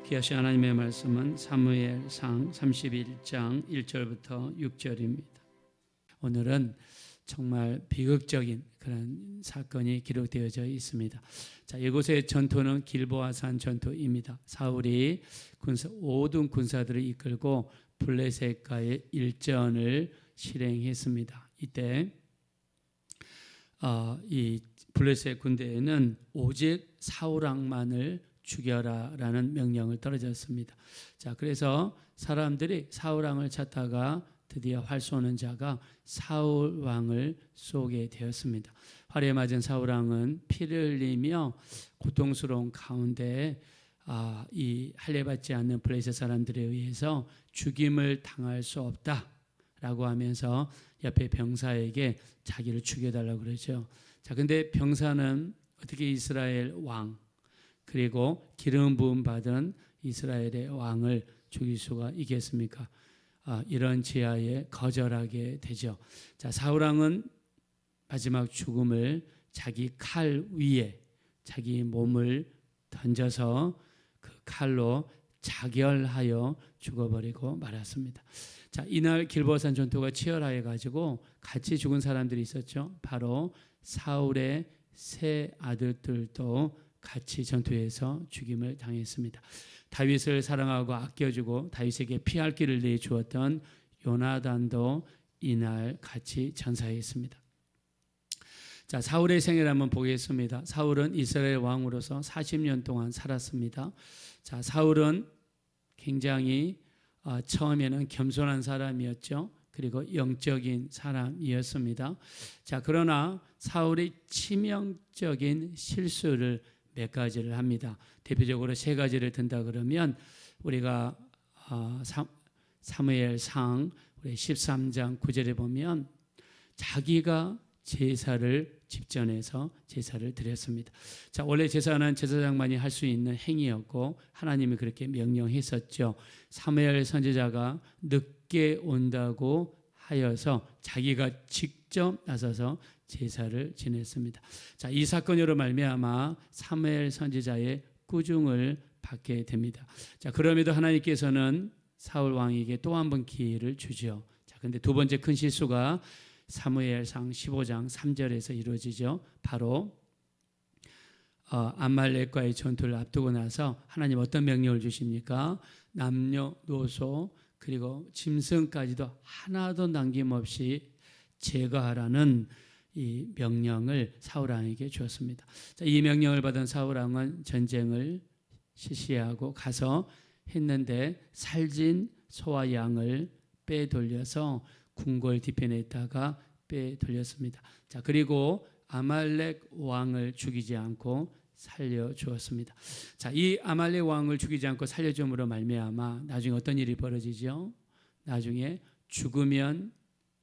귀하신 하나님의 말씀은 사무엘상 31장 1절부터 6절입니다. 오늘은 정말 비극적인 그런 사건이 기록되어져 있습니다. 자, 이곳의 전투는 길보아산 전투입니다. 사울이 모든 군사들을 이끌고 블레셋과의 일전을 실행했습니다. 이때 이 블레셋 군대에는 오직 사울 왕만을 죽여라라는 명령을 떨어졌습니다. 자, 그래서 사람들이 사울 왕을 찾다가 드디어 활 쏘는 자가 사울 왕을 쏘게 되었습니다. 활에 맞은 사울 왕은 피를 흘리며 고통스러운 가운데 이 할례받지 않는 블레셋 사람들에 의해서 죽임을 당할 수 없다라고 하면서 옆에 병사에게 자기를 죽여달라고 그러죠. 자, 근데 병사는 어떻게 이스라엘 왕 그리고 기름 부음 받은 이스라엘의 왕을 죽일 수가 있겠습니까? 이런 지하에 거절하게 되죠. 자, 사울 왕은 마지막 죽음을 자기 칼 위에 자기 몸을 던져서 그 칼로 자결하여 죽어버리고 말았습니다. 자, 이날 길보아산 전투가 치열하여 가지고 같이 죽은 사람들이 있었죠. 바로 사울의 세 아들들도 같이 전투에서 죽임을 당했습니다. 다윗을 사랑하고 아껴주고 다윗에게 피할 길을 내주었던 요나단도 이날 같이 전사했습니다. 자, 사울의 생애를 한번 보겠습니다. 사울은 이스라엘 왕으로서 40년 동안 살았습니다. 자, 사울은 굉장히 처음에는 겸손한 사람이었죠. 그리고 영적인 사람이었습니다. 자, 그러나 사울이 치명적인 실수를 몇 가지를 합니다. 대표적으로 세 가지를 든다 그러면 우리가 사무엘상 13장 9절에 보면 자기가 제사를 집전해서 제사를 드렸습니다. 자, 원래 제사는 제사장만이 할 수 있는 행위였고 하나님이 그렇게 명령했었죠. 사무엘 선지자가 늦게 온다고 하여서 자기가 직접 나서서 제사를 지냈습니다. 자, 이 사건으로 말미암아 사무엘 선지자의 꾸중을 받게 됩니다. 자, 그럼에도 하나님께서는 사울 왕에게 또 한 번 기회를 주죠. 자, 근데 두 번째 큰 실수가 사무엘상 15장 3절에서 이루어지죠. 바로 암말렉과의 전투를 앞두고 나서 하나님 어떤 명령을 주십니까? 남녀노소 그리고 짐승까지도 하나도 남김없이 제거하라는 이 명령을 사울 왕에게 주었습니다. 자, 이 명령을 받은 사울 왕은 전쟁을 실시하고 가서 했는데 살진 소와 양을 빼돌려서 궁궐 뒤편에 있다가 빼돌렸습니다. 자, 그리고 아말렉 왕을 죽이지 않고 살려주었습니다. 자, 이 아말렉 왕을 죽이지 않고 살려줌으로 말미암아 나중에 어떤 일이 벌어지죠? 나중에 죽으면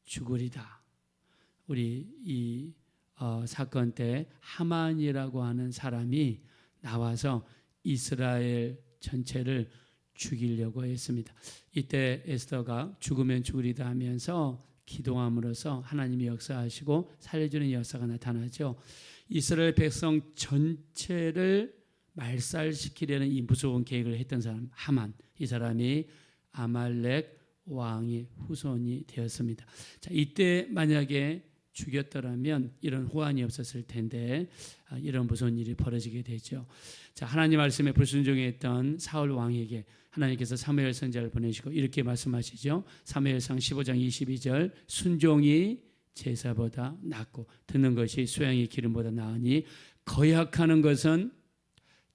죽으리다. 우리 이 사건 때 하만이라고 하는 사람이 나와서 이스라엘 전체를 죽이려고 했습니다. 이때 에스더가 죽으면 죽으리다 하면서 기도함으로써 하나님이 역사하시고 살려주는 역사가 나타나죠. 이스라엘 백성 전체를 말살시키려는 이 무서운 계획을 했던 사람 하만, 이 사람이 아말렉 왕의 후손이 되었습니다. 자, 이때 만약에 죽였더라면 이런 호환이 없었을 텐데 이런 무서운 일이 벌어지게 되죠. 자, 하나님 말씀에 불순종했던 사울 왕에게 하나님께서 사무엘 선지자를 보내시고 이렇게 말씀하시죠. 사무엘상 15장 22절 순종이 제사보다 낫고 듣는 것이 수양의 기름보다 나으니 거역하는 것은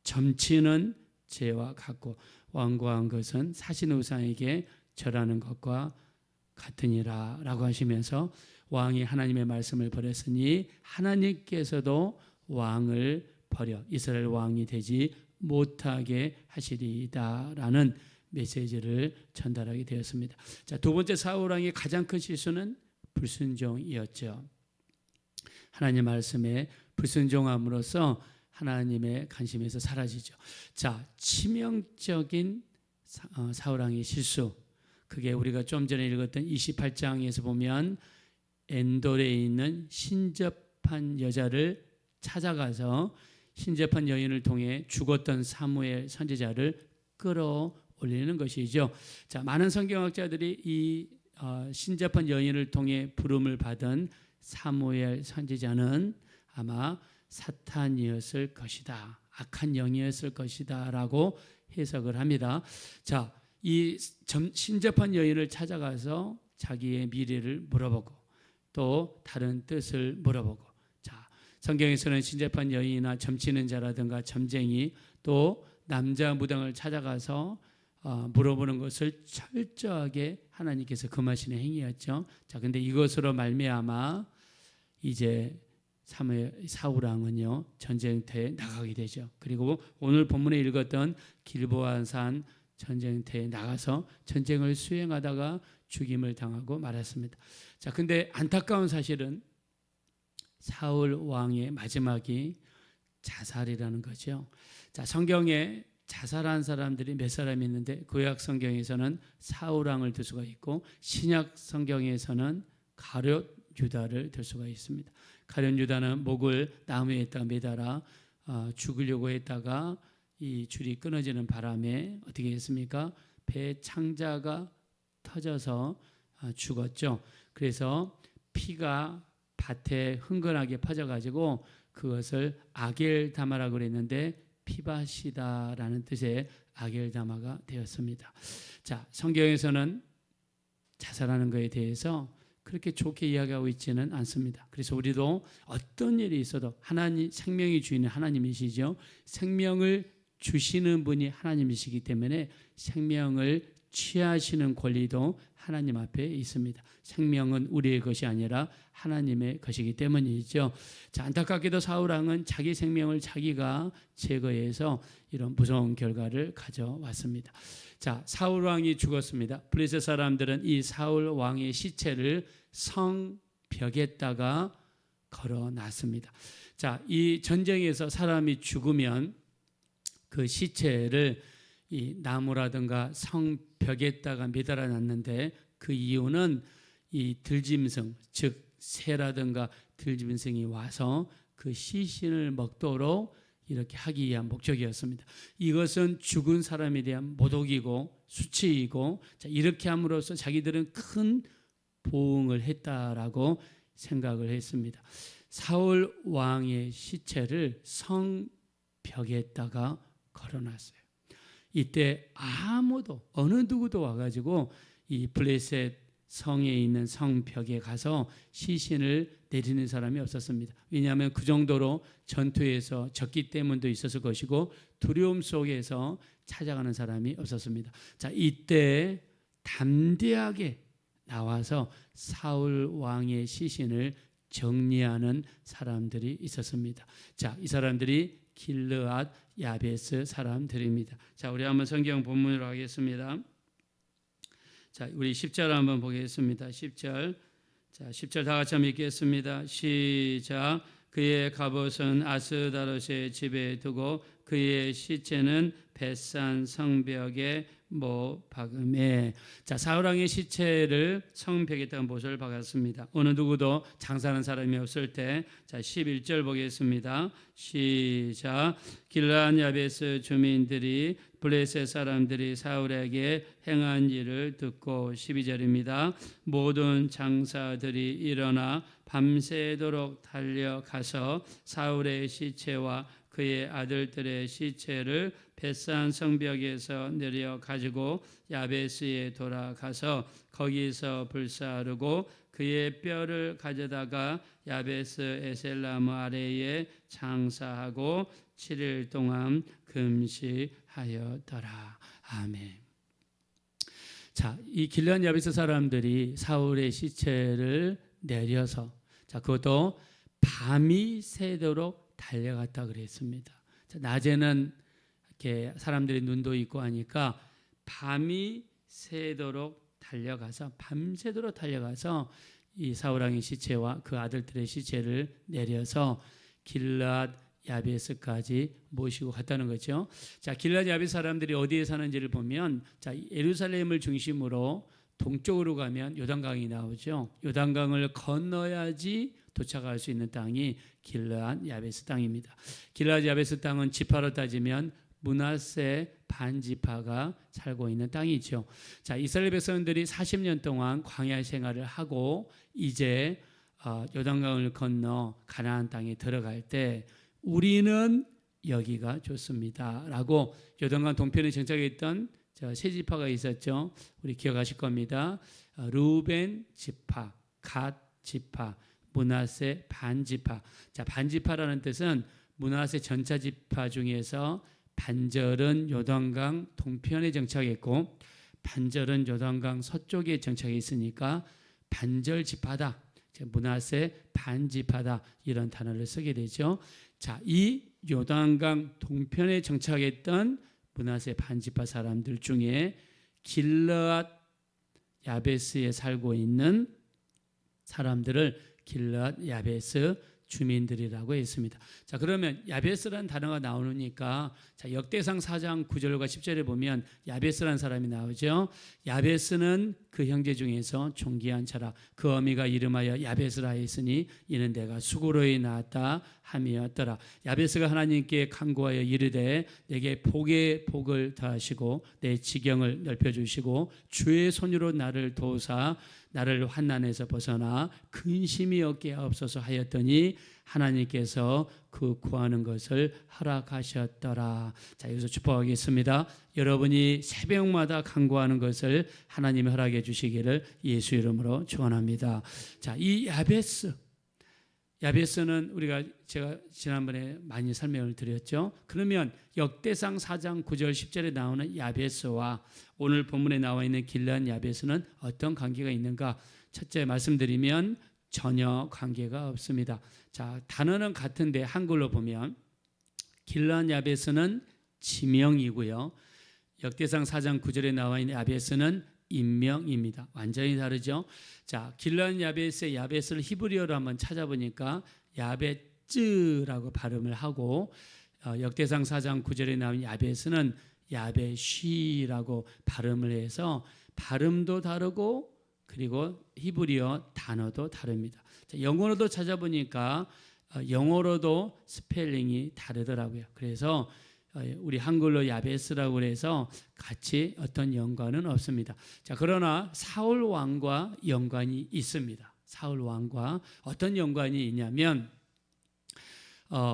점치는 죄와 같고 완고한 것은 사신 우상에게 절하는 것과 같으니라 라고 하시면서 왕이 하나님의 말씀을 버렸으니 하나님께서도 왕을 버려 이스라엘 왕이 되지 못하게 하시리이다 라는 메시지를 전달하게 되었습니다. 자, 두 번째 사울 왕의 가장 큰 실수는 불순종이었죠. 하나님 말씀에 불순종함으로써 하나님의 관심에서 사라지죠. 자, 치명적인 사울 왕의 실수, 그게 우리가 좀 전에 읽었던 28장에서 보면 엔돌에 있는 신접한 여자를 찾아가서 신접한 여인을 통해 죽었던 사무엘 선지자를 끌어올리는 것이죠. 자, 많은 성경학자들이 이 신접한 여인을 통해 부름을 받은 사무엘 선지자는 아마 사탄이었을 것이다, 악한 영이었을 것이다라고 해석을 합니다. 자, 이 신접한 여인을 찾아가서 자기의 미래를 물어보고 또 다른 뜻을 물어보고, 자, 성경에서는 신접한 여인이나 점치는 자라든가 점쟁이 또 남자 무당을 찾아가서 물어보는 것을 철저하게 하나님께서 금하시는 행위였죠. 자, 근데 이것으로 말미암아 이제 사울 왕은요 전쟁터에 나가게 되죠. 그리고 오늘 본문에 읽었던 길보아산 전쟁터에 나가서 전쟁을 수행하다가 죽임을 당하고 말았습니다. 자, 근데 안타까운 사실은 사울 왕의 마지막이 자살이라는 거죠. 자, 성경에 자살한 사람들이 몇 사람이 있는데 구약 성경에서는 사울 왕을 들 수가 있고 신약 성경에서는 가룟 유다를 들 수가 있습니다. 가룟 유다는 목을 나무에다 매달아 죽으려고 했다가 이 줄이 끊어지는 바람에 어떻게 했습니까? 배 창자가 터져서 죽었죠. 그래서 피가 밭에 흥건하게 퍼져가지고 그것을 아겔다마라고 그랬는데 피바시다라는 뜻의 아겔다마가 되었습니다. 자, 성경에서는 자살하는 것에 대해서 그렇게 좋게 이야기하고 있지는 않습니다. 그래서 우리도 어떤 일이 있어도 하나님, 생명의 주인은 하나님이시죠. 생명을 주시는 분이 하나님이시기 때문에 생명을 취하시는 권리도 하나님 앞에 있습니다. 생명은 우리의 것이 아니라 하나님의 것이기 때문이죠. 자, 안타깝게도 사울 왕은 자기 생명을 자기가 제거해서 이런 무서운 결과를 가져왔습니다. 자, 사울 왕이 죽었습니다. 블레셋 사람들은 이 사울 왕의 시체를 성벽에다가 걸어놨습니다. 자, 이 전쟁에서 사람이 죽으면 그 시체를 이 나무라든가 성벽에다가 매달아 놨는데 그 이유는 이 들짐승, 즉 새라든가 들짐승이 와서 그 시신을 먹도록 이렇게 하기 위한 목적이었습니다. 이것은 죽은 사람에 대한 모독이고 수치이고, 자, 이렇게 함으로써 자기들은 큰 보응을 했다라고 생각을 했습니다. 사울 왕의 시체를 성벽에다가 걸어놨어요. 이때 아무도 어느 누구도 와가지고 이 블레셋 성에 있는 성벽에 가서 시신을 내리는 사람이 없었습니다. 왜냐하면 그 정도로 전투에서 졌기 때문도 있었을 것이고 두려움 속에서 찾아가는 사람이 없었습니다. 자, 이때 담대하게 나와서 사울 왕의 시신을 정리하는 사람들이 있었습니다. 자, 이 사람들이 길르앗 야베스 사람들입니다. 자, 우리 한번 성경 본문으로 하겠습니다. 자, 우리 10절 한번 보겠습니다. 10절. 자, 10절 다 같이 한번 읽겠습니다. 시작. 그의 갑옷은 아스다롯의 집에 두고 그의 시체는 벳산 성벽에 못 박음에. 자, 사울 왕의 시체를 성벽에다가 못을 박았습니다. 어느 누구도 장사하는 사람이 없을 때. 자, 11절 보겠습니다. 시작. 길르앗 야베스 주민들이 블레셋 사람들이 사울에게 행한 일을 듣고, 12절입니다. 모든 장사들이 일어나 밤새도록 달려가서 사울의 시체와 그의 아들들의 시체를 벳산 성벽에서 내려 가지고 야베스에 돌아가서 거기서 불사르고 그의 뼈를 가져다가 야베스 에셀나무 아래에 장사하고 7일 동안 금식하였더라. 아멘. 자, 이 길르앗 야베스 사람들이 사울의 시체를 내려서, 자, 그것도 밤이 새도록 달려갔다 그랬습니다. 자, 낮에는 이렇게 사람들이 눈도 있고 하니까 밤이 새도록 달려가서, 밤새도록 달려가서 이 사울 왕의 시체와 그 아들들의 시체를 내려서 길르앗 야베스까지 모시고 갔다는 거죠. 자, 길르앗 야베스 사람들이 어디에 사는지를 보면, 자, 예루살렘을 중심으로 동쪽으로 가면 요단강이 나오죠. 요단강을 건너야지 도착할 수 있는 땅이 길르앗 야베스 땅입니다. 길르앗 야베스 땅은 지파로 따지면 므낫세 반지파가 살고 있는 땅이죠. 자, 이스라엘 백성들이 40년 동안 광야 생활을 하고 이제 요단강을 건너 가나안 땅에 들어갈 때 우리는 여기가 좋습니다라고 요단강 동편에 정착해 있던 세 지파가 있었죠. 우리 기억하실 겁니다. 루벤 지파, 갓 지파, 므낫세 반지파. 자, 반지파라는 뜻은 므낫세 전차 지파 중에서 반절은 요단강 동편에 정착했고 반절은 요단강 서쪽에 정착해 있으니까 반절 지파다. 므낫세 반지파다. 이런 단어를 쓰게 되죠. 자, 이 요단강 동편에 정착했던 므낫세 반지파 사람들 중에 길르앗 야베스에 살고 있는 사람들을 길르앗 야베스 주민들이라고 했습니다. 자, 그러면 야베스라는 단어가 나오니까 자, 역대상 4장 9절과 10절에 보면 야베스라는 사람이 나오죠. 야베스는 그 형제 중에서 존귀한 자라. 그 어미가 이름하여 야베스라 했으니 이는 내가 수고로이 낳았다 함이었더라. 야베스가 하나님께 간구하여 이르되 내게 복에 복을 더하시고 내 지경을 넓혀주시고 주의 손으로 나를 도우사 나를 환난에서 벗어나 근심이 없게 하옵소서 하였더니 하나님께서 그 구하는 것을 허락하셨더라. 자, 여기서 축복하겠습니다. 여러분이 새벽마다 간구하는 것을 하나님이 허락해 주시기를 예수 이름으로 축원합니다. 자, 이 야베스는 제가 지난번에 많이 설명을 드렸죠. 그러면 역대상 4장 9절 10절에 나오는 야베스와 오늘 본문에 나와 있는 길르앗 야베스는 어떤 관계가 있는가? 첫째 말씀드리면 전혀 관계가 없습니다. 자, 단어는 같은데 한글로 보면 길르앗 야베스는 지명이고요. 역대상 4장 9절에 나와 있는 야베스는 인명입니다. 완전히 다르죠. 자, 길르앗 야베스의 야베스를 히브리어로 한번 찾아보니까 야베츠라고 발음을 하고 역대상 4장 9절에 나온 야베스는 야베쉬라고 발음을 해서 발음도 다르고 그리고 히브리어 단어도 다릅니다. 자, 영어로도 찾아보니까 영어로도 스펠링이 다르더라고요. 그래서 우리 한글로 야베스라고 해서 같이 어떤 연관은 없습니다. 자, 그러나 사울 왕과 연관이 있습니다. 사울 왕과 어떤 연관이 있냐면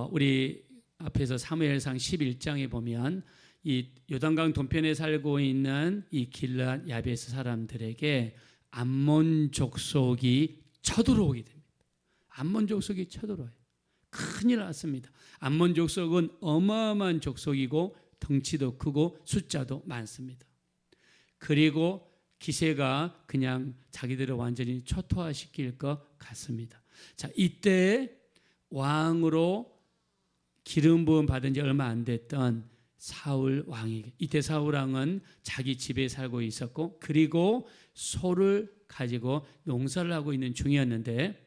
우리 앞에서 사무엘상 11장에 보면 이 요단강 동편에 살고 있는 이 길르앗 야베스 사람들에게 암몬 족속이 쳐들어오게 됩니다. 암몬 족속이 쳐들어와요. 큰일 났습니다. 암몬 족속은 어마어마한 족속이고 덩치도 크고 숫자도 많습니다. 그리고 기세가 그냥 자기들을 완전히 초토화시킬 것 같습니다. 자, 이때 왕으로 기름 부음 받은 지 얼마 안 됐던 사울 왕에게, 이때 사울 왕은 자기 집에 살고 있었고 그리고 소를 가지고 농사를 하고 있는 중이었는데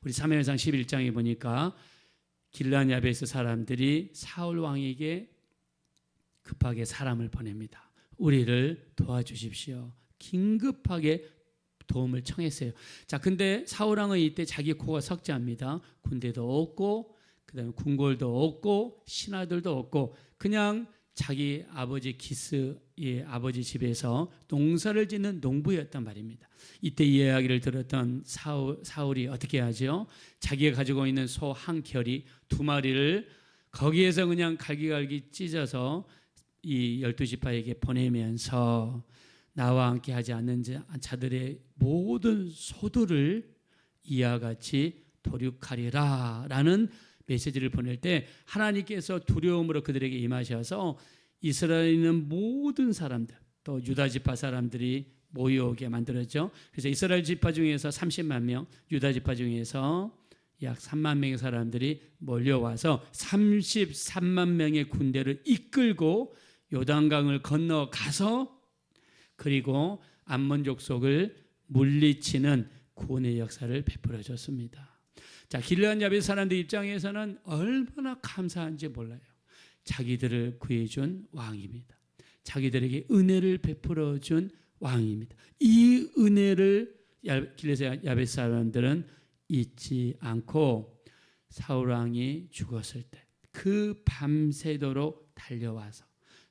우리 사무엘상 11장에 보니까 길르앗 야베스 사람들이 사울 왕에게 급하게 사람을 보냅니다. 우리를 도와주십시오. 긴급하게 도움을 청했어요. 자, 근데 사울 왕은 이때 자기 코가 석자입니다. 군대도 없고 그다음에 궁궐도 없고 신하들도 없고 그냥 자기 아버지 기스의 아버지 집에서 농사를 짓는 농부였단 말입니다. 이때 이 이야기를 들었던 사울이 어떻게 하죠? 자기가 가지고 있는 소 한 겨리 2마리를 거기에서 그냥 갈기갈기 찢어서 이 12지파에게 보내면서 나와 함께 하지 않는 자들의 모든 소들을 이와 같이 도륙하리라 라는 메시지를 보낼 때 하나님께서 두려움으로 그들에게 임하셔서 이스라엘에 있는 모든 사람들 또 유다 지파 사람들이 모여오게 만들었죠. 그래서 이스라엘 지파 중에서 30만 명, 유다 지파 중에서 약 3만 명의 사람들이 몰려와서 33만 명의 군대를 이끌고 요단강을 건너가서 그리고 암몬 족속을 물리치는 구원의 역사를 베풀어 줬습니다. 자, 길르앗 야베스 사람들 입장에서는 얼마나 감사한지 몰라요. 자기들을 구해준 왕입니다. 자기들에게 은혜를 베풀어 준 왕입니다. 이 은혜를 길르앗 야베스 사람들은 잊지 않고 사울 왕이 죽었을 때 그 밤새도록 달려와서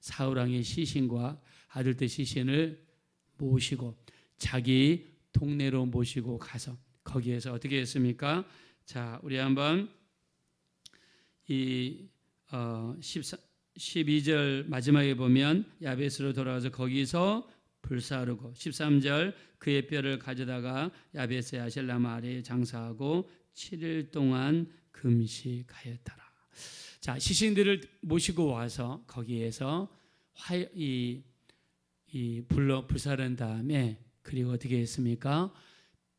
사울왕의 시신과 아들들 시신을 모시고 자기 동네로 모시고 가서 거기에서 어떻게 했습니까? 자, 우리 한번 이 12절 마지막에 보면 야베스로 돌아가서 거기서 불사르고 13절 그의 뼈를 가져다가 야베스의 아셀나무 아래에 장사하고 7일 동안 금식하였더라. 자, 시신들을 모시고 와서 거기에서 불사른 다음에 그리고 어떻게 했습니까?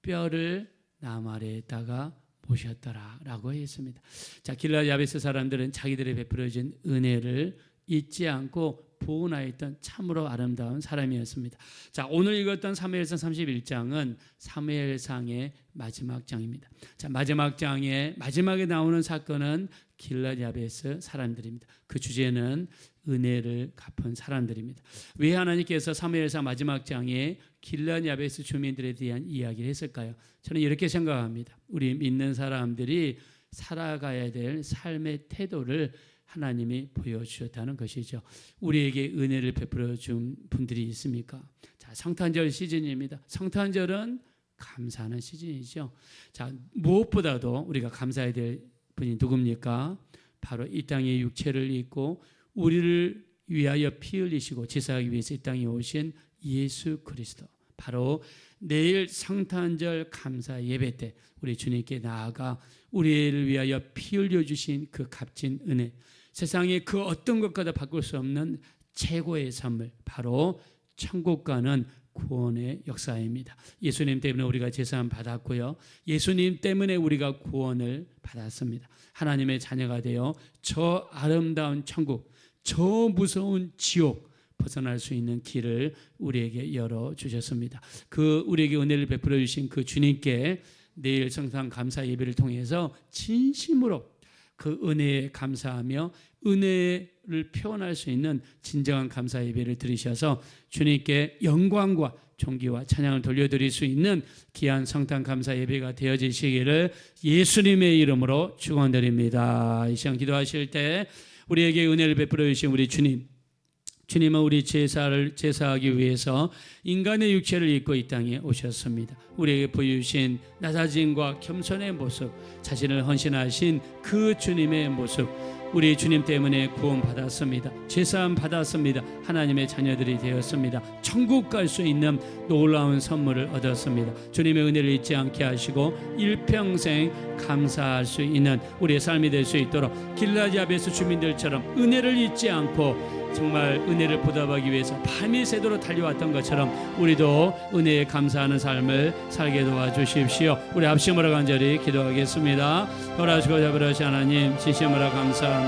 뼈를 나무 아래에다가 모셨더라라고 했습니다. 자, 길르앗 야베스 사람들은 자기들의 베풀어진 은혜를 잊지 않고 보존하였던 참으로 아름다운 사람이었습니다. 자, 오늘 읽었던 사무엘상 31장은 사무엘상의 마지막 장입니다. 자, 마지막 장의 마지막에 나오는 사건은 길르앗 야베스 사람들입니다. 그 주제는 은혜를 갚은 사람들입니다. 왜 하나님께서 사무엘상 마지막 장에 길르앗 야베스 주민들에 대한 이야기를 했을까요? 저는 이렇게 생각합니다. 우리 믿는 사람들이 살아가야 될 삶의 태도를 하나님이 보여주셨다는 것이죠. 우리에게 은혜를 베풀어 준 분들이 있습니까? 자, 성탄절 시즌입니다. 성탄절은 감사하는 시즌이죠. 자, 무엇보다도 우리가 감사해야 될 분이 누굽니까? 바로 이 땅에 육체를 입고 우리를 위하여 피 흘리시고 제사하기 위해서 이 땅에 오신 예수 그리스도. 바로 내일 성탄절 감사 예배 때 우리 주님께 나아가 우리를 위하여 피 흘려주신 그 값진 은혜, 세상에 그 어떤 것과도 바꿀 수 없는 최고의 선물, 바로 천국 가는 구원의 역사입니다. 예수님 때문에 우리가 제사함 받았고요, 예수님 때문에 우리가 구원을 받았습니다. 하나님의 자녀가 되어 저 아름다운 천국, 저 무서운 지옥 벗어날 수 있는 길을 우리에게 열어주셨습니다. 그 우리에게 은혜를 베풀어 주신 그 주님께 내일 성탄 감사 예배를 통해서 진심으로 그 은혜에 감사하며 은혜를 표현할 수 있는 진정한 감사 예배를 드리셔서 주님께 영광과 존귀와 찬양을 돌려드릴 수 있는 귀한 성탄 감사 예배가 되어지시기를 예수님의 이름으로 축원드립니다. 이 시간 기도하실 때 우리에게 은혜를 베풀어 주신 우리 주님은 우리 제사하기 위해서 인간의 육체를 입고 이 땅에 오셨습니다. 우리에게 보여주신 낮아짐과 겸손의 모습, 자신을 헌신하신 그 주님의 모습, 우리 주님 때문에 구원받았습니다. 제사함 받았습니다. 하나님의 자녀들이 되었습니다. 천국 갈 수 있는 놀라운 선물을 얻었습니다. 주님의 은혜를 잊지 않게 하시고 일평생 감사할 수 있는 우리의 삶이 될 수 있도록 길르앗 야베스 주민들처럼 은혜를 잊지 않고 정말 은혜를 보답하기 위해서 밤이 새도록 달려왔던 것처럼 우리도 은혜에 감사하는 삶을 살게 도와주십시오. 우리 합심으로 간절히 기도하겠습니다. 허락하시고 자비로우신 하나님, 진심으로 감사합니다.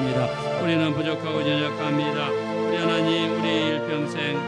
우리는 부족하고 연약합니다. 우리 하나님, 우리 일평생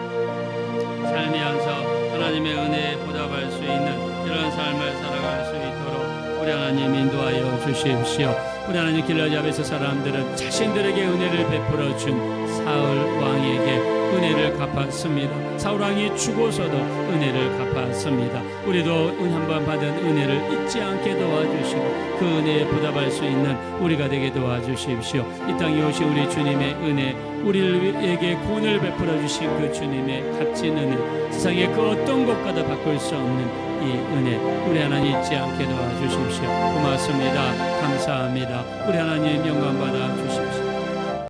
살면서 하나님의 은혜에 보답할 수 있는 이런 삶을 살아갈 수 있도록 우리 하나님 인도하여 주십시오. 우리 하나님, 길르앗 야베스 사람들은 자신들에게 은혜를 베풀어 준 사울 왕에게 은혜를 갚았습니다. 사울 왕이 죽어서도 은혜를 갚았습니다. 우리도 한번 받은 은혜를 잊지 않게 도와주시고 그 은혜에 보답할 수 있는 우리가 되게 도와주십시오. 이 땅에 오신 우리 주님의 은혜, 우리에게 구원을 베풀어 주신 그 주님의 값진 은혜, 세상에 그 어떤 것과도 바꿀 수 없는 이 은혜, 우리 하나님 잊지 않게 도와주십시오. 고맙습니다. 감사합니다. 우리 하나님 영광 받아 주십시오.